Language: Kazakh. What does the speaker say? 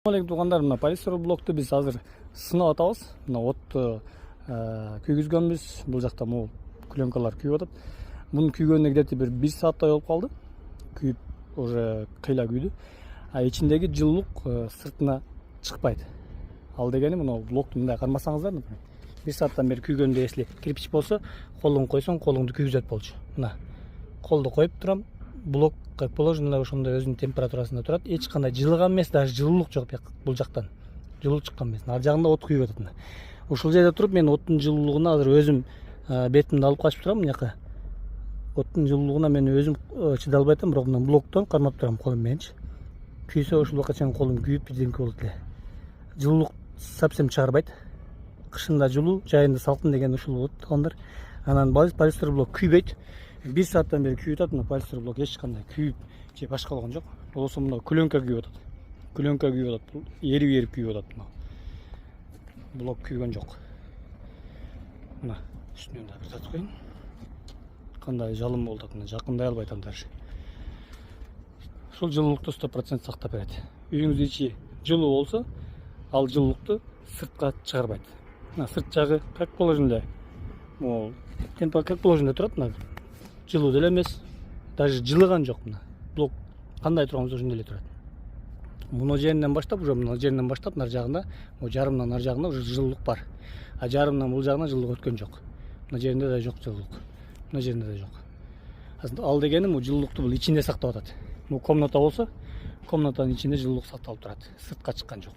Алейкум туғандар, мына полистирол блокты біз азыр сынап атабыз. Мына отты күйгізгенбіз. Бұл жақта мол пленкалар күйіп атат. Бұның күйгеніне где-то бір 1 сааттай болып қалды. Күйіп уже қила күйді. Içindегі жылулық сыртына шықпайды. Ал дегені мына блокты мындай қармасаңыздар, 1 сааттан бері күйгенде если кирпич болса, қолың қойсаң, қолыңды күйгізет болчу. Мына қолды қойып тұрам. Блок как положено ошондой өзүнүн температурасында турат. Эч кандай жылыган эмес, даже жылуулук жок бул жактан. Жылуулук чыккан эмес. Ар жагында от күйүп атат. Ушул жерде туруп мен оттун жылуулугуна азыр өзүм бетимди алып качып турам мынакы. Оттун жылуулугуна мен өзүм чыдай албай атам, бирок мына блоктон кармап турам колум мененчи. Күйсө ушул убакка чейин колум күйүп бирдемке болот эле. Жылуулук совсем чыгарбайт. Кышында жылуу, жайында салкын деген ушул болот тугандар. Анан полистирол блок күйбөйт. 1 сааттан бері күйіп атат, мына полистирол блок ешқандай күйіп же башка болгон жок. Болсо мына клёнка күйіп атат. Клёнка күйіп атат. Ерип күйіп атат мына. Блок күйгөн жок. Мына үстүнөн да бир зат коюн. Кандай жалым болуп атат, жакындай албай атам даже. Ушул жылуулукту 100% сактап берет. Үйүңүздүн ичи жылуу болсо, ал жылуулукту сыртка чыгарбайт. Мына сырт жагы как положено. Могу температура как положено турат мына. Жылуу деле эмес, даже жылыган жок мына. Блок кандай турганбыз ошондой эле турат. Муну жеринен баштап, уже мына жеринен баштап нар жагында, о жарымдан нар жагында уже жылуулук бар. А жарымдан бул жагына жылуулук өткөн жок. Мына жеринде да жок жылуулук. Мына жеринде да жок. Ал дегеним бул жылуулукту бул ичинде сактап атат. Бул комната болсо, комнатанын ичинде жылуулук сакталып турат. Сыртка чыккан жок.